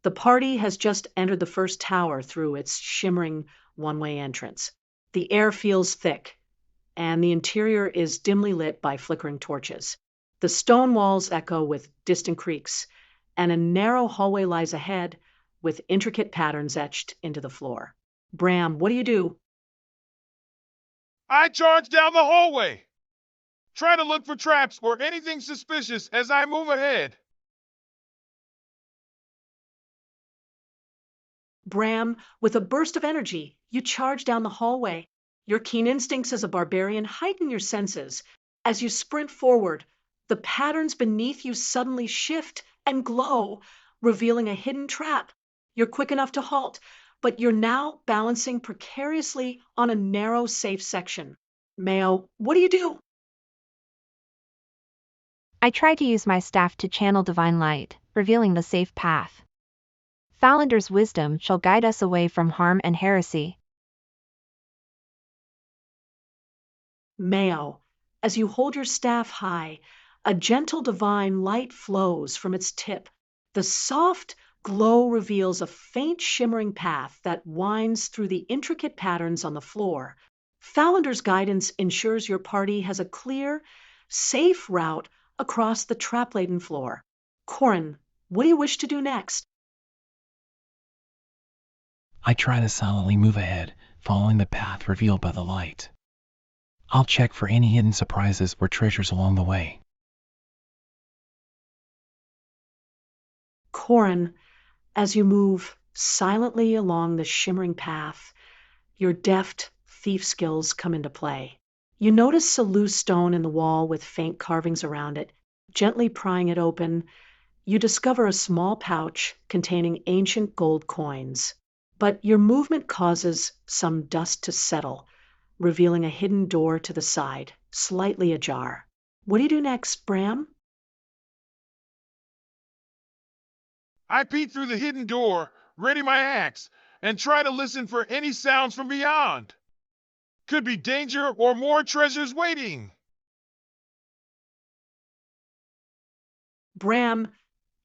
The party has just entered the first tower through its shimmering one-way entrance. The air feels thick, and the interior is dimly lit by flickering torches. The stone walls echo with distant creaks, and a narrow hallway lies ahead with intricate patterns etched into the floor. Bram, what do you do? I charge down the hallway, trying to look for traps or anything suspicious as I move ahead. Bram, with a burst of energy, you charge down the hallway. Your keen instincts as a barbarian heighten your senses. As you sprint forward, the patterns beneath you suddenly shift and glow, revealing a hidden trap. You're quick enough to halt, but you're now balancing precariously on a narrow, safe section. Mayo, what do you do? I try to use my staff to channel divine light, revealing the safe path. Falander's wisdom shall guide us away from harm and heresy. Mayo, as you hold your staff high, a gentle divine light flows from its tip. The soft glow reveals a faint shimmering path that winds through the intricate patterns on the floor. Falander's guidance ensures your party has a clear, safe route across the trap-laden floor. Corin, what do you wish to do next? I try to silently move ahead, following the path revealed by the light. I'll check for any hidden surprises or treasures along the way. Corin, as you move silently along the shimmering path, your deft thief skills come into play. You notice a loose stone in the wall with faint carvings around it. Gently prying it open, you discover a small pouch containing ancient gold coins. But your movement causes some dust to settle, revealing a hidden door to the side, slightly ajar. What do you do next, Bram? I peek through the hidden door, ready my axe, and try to listen for any sounds from beyond. Could be danger or more treasures waiting. Bram,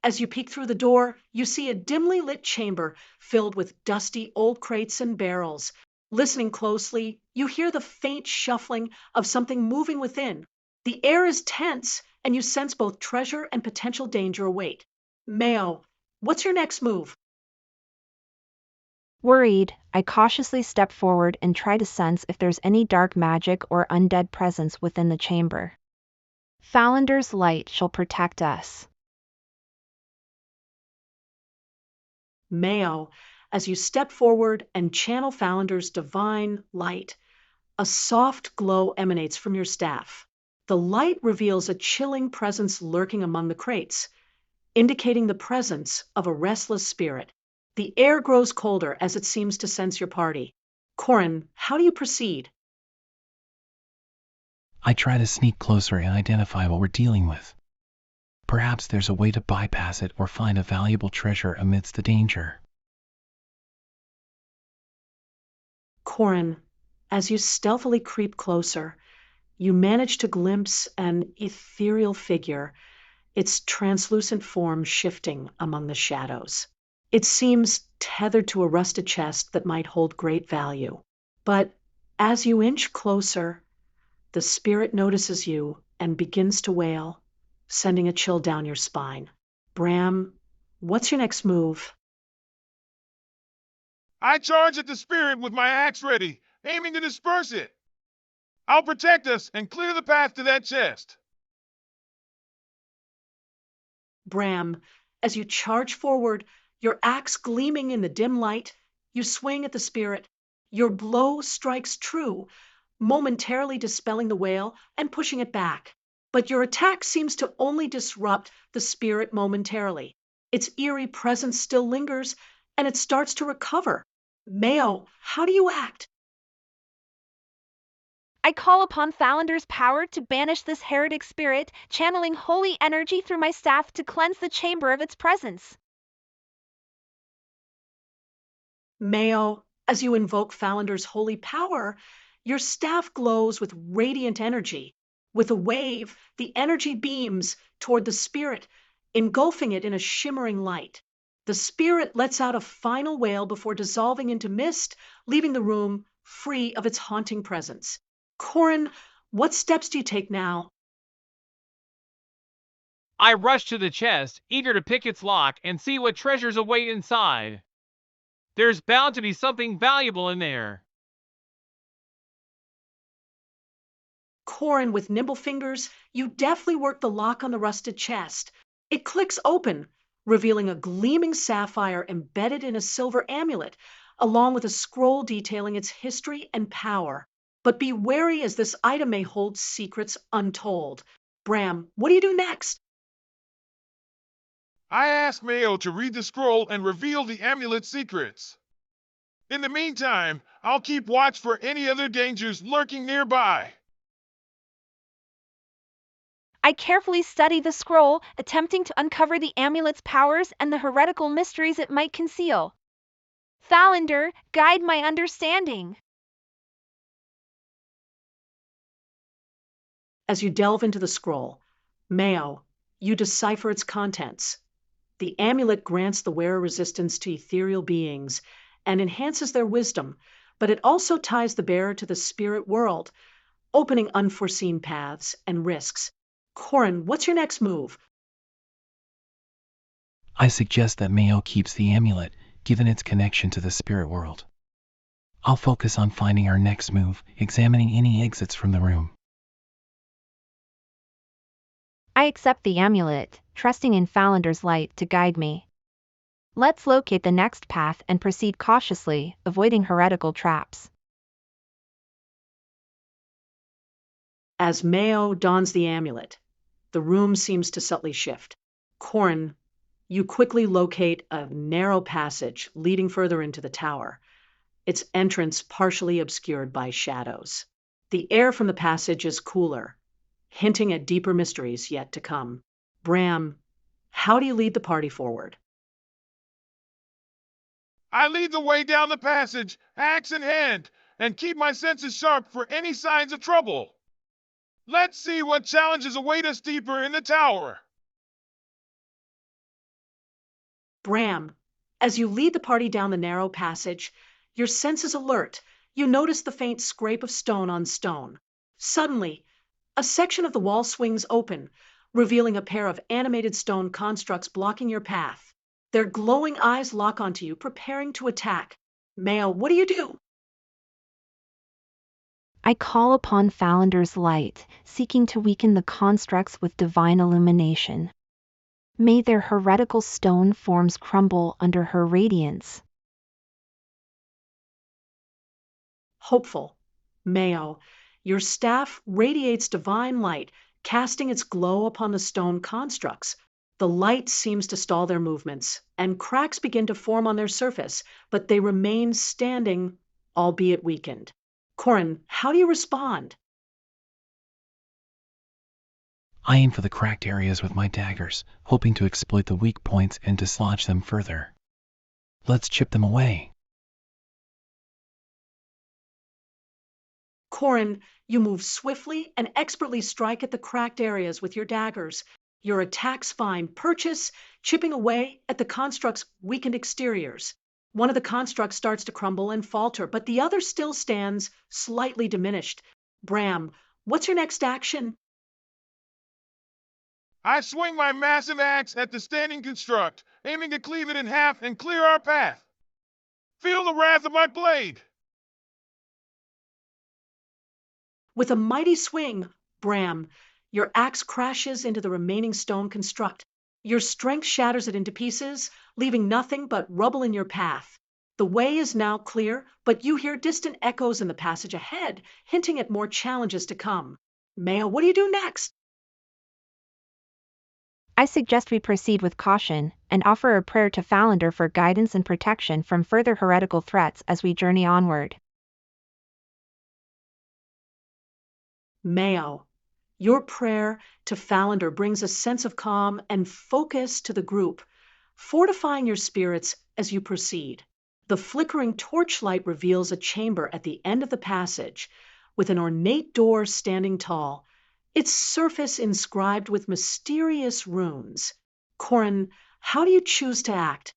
as you peek through the door, you see a dimly lit chamber filled with dusty old crates and barrels. Listening closely, you hear the faint shuffling of something moving within. The air is tense, and you sense both treasure and potential danger await. Mayo, what's your next move? Worried, I cautiously step forward and try to sense if there's any dark magic or undead presence within the chamber. Falander's light shall protect us. Mayo, as you step forward and channel Falander's divine light, a soft glow emanates from your staff. The light reveals a chilling presence lurking among the crates, indicating the presence of a restless spirit. The air grows colder as it seems to sense your party. Corin, how do you proceed? I try to sneak closer and identify what we're dealing with. Perhaps there's a way to bypass it or find a valuable treasure amidst the danger. Corin, as you stealthily creep closer, you manage to glimpse an ethereal figure, its translucent form shifting among the shadows. It seems tethered to a rusted chest that might hold great value. But as you inch closer, the spirit notices you and begins to wail, sending a chill down your spine. Bram, what's your next move? I charge at the spirit with my axe ready, aiming to disperse it. I'll protect us and clear the path to that chest. Bram, as you charge forward, your axe gleaming in the dim light, you swing at the spirit. Your blow strikes true, momentarily dispelling the wail and pushing it back. But your attack seems to only disrupt the spirit momentarily. Its eerie presence still lingers, and it starts to recover. Mayo, how do you act? I call upon Falander's power to banish this heretic spirit, channeling holy energy through my staff to cleanse the chamber of its presence. Mayo, as you invoke Falander's holy power, your staff glows with radiant energy. With a wave, the energy beams toward the spirit, engulfing it in a shimmering light. The spirit lets out a final wail before dissolving into mist, leaving the room free of its haunting presence. Corin, what steps do you take now? I rush to the chest, eager to pick its lock and see what treasures await inside. There's bound to be something valuable in there. Corin, with nimble fingers, you deftly work the lock on the rusted chest. It clicks open, revealing a gleaming sapphire embedded in a silver amulet, along with a scroll detailing its history and power. But be wary, as this item may hold secrets untold. Bram, what do you do next? I ask Mayo to read the scroll and reveal the amulet's secrets. In the meantime, I'll keep watch for any other dangers lurking nearby. I carefully study the scroll, attempting to uncover the amulet's powers and the heretical mysteries it might conceal. Thalander, guide my understanding. As you delve into the scroll, Mayo, you decipher its contents. The amulet grants the wearer resistance to ethereal beings and enhances their wisdom, but it also ties the bearer to the spirit world, opening unforeseen paths and risks. Corin, what's your next move? I suggest that Mayo keeps the amulet, given its connection to the spirit world. I'll focus on finding our next move, examining any exits from the room. I accept the amulet, trusting in Falander's light to guide me. Let's locate the next path and proceed cautiously, avoiding heretical traps. As Mayo dons the amulet, the room seems to subtly shift. Corin, you quickly locate a narrow passage leading further into the tower, its entrance partially obscured by shadows. The air from the passage is cooler, hinting at deeper mysteries yet to come. Bram, how do you lead the party forward? I lead the way down the passage, axe in hand, and keep my senses sharp for any signs of trouble. Let's see what challenges await us deeper in the tower. Bram, as you lead the party down the narrow passage, your senses alert. You notice the faint scrape of stone on stone. Suddenly, a section of the wall swings open, revealing a pair of animated stone constructs blocking your path. Their glowing eyes lock onto you, preparing to attack. Mayo, what do you do? I call upon Falander's light, seeking to weaken the constructs with divine illumination. May their heretical stone forms crumble under her radiance. Hopeful. Mayo, your staff radiates divine light, casting its glow upon the stone constructs. The light seems to stall their movements, and cracks begin to form on their surface, but they remain standing, albeit weakened. Corin, how do you respond? I aim for the cracked areas with my daggers, hoping to exploit the weak points and dislodge them further. Let's chip them away. Corin, you move swiftly and expertly strike at the cracked areas with your daggers. Your attacks find purchase, chipping away at the construct's weakened exteriors. One of the constructs starts to crumble and falter, but the other still stands, slightly diminished. Bram, what's your next action? I swing my massive axe at the standing construct, aiming to cleave it in half and clear our path. Feel the wrath of my blade. With a mighty swing, Bram, your axe crashes into the remaining stone construct. Your strength shatters it into pieces, leaving nothing but rubble in your path. The way is now clear, but you hear distant echoes in the passage ahead, hinting at more challenges to come. Mayo, what do you do next? I suggest we proceed with caution and offer a prayer to Falander for guidance and protection from further heretical threats as we journey onward. Mayo, your prayer to Falander brings a sense of calm and focus to the group, fortifying your spirits as you proceed. The flickering torchlight reveals a chamber at the end of the passage, with an ornate door standing tall, its surface inscribed with mysterious runes. Corin, how do you choose to act?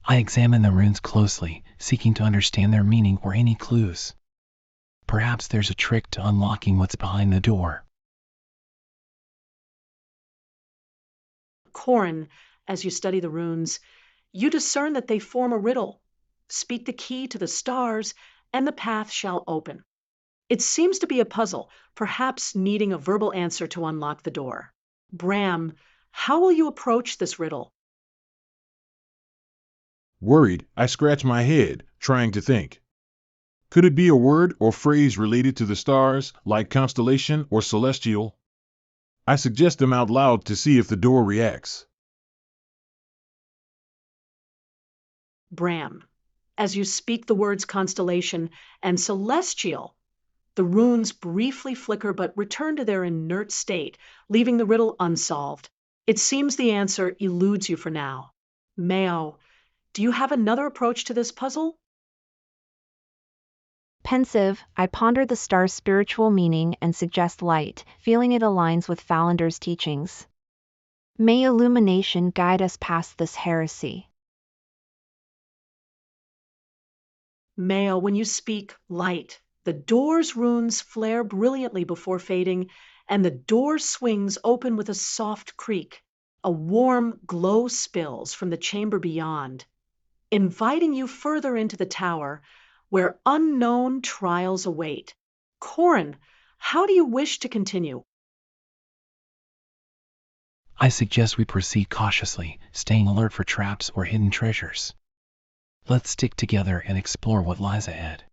I examine the runes closely, seeking to understand their meaning or any clues. Perhaps there's a trick to unlocking what's behind the door. Corin, as you study the runes, you discern that they form a riddle. Speak the key to the stars, and the path shall open. It seems to be a puzzle, perhaps needing a verbal answer to unlock the door. Bram, how will you approach this riddle? Worried, I scratch my head, trying to think. Could it be a word or phrase related to the stars, like constellation or celestial? I suggest them out loud to see if the door reacts. Bram, as you speak the words constellation and celestial, the runes briefly flicker but return to their inert state, leaving the riddle unsolved. It seems the answer eludes you for now. Mayo, do you have another approach to this puzzle? Pensive, I ponder the star's spiritual meaning and suggest light, feeling it aligns with Falander's teachings. May illumination guide us past this heresy. Mayo, when you speak light, the door's runes flare brilliantly before fading, and the door swings open with a soft creak. A warm glow spills from the chamber beyond, inviting you further into the tower, where unknown trials await. Corin, how do you wish to continue? I suggest we proceed cautiously, staying alert for traps or hidden treasures. Let's stick together and explore what lies ahead.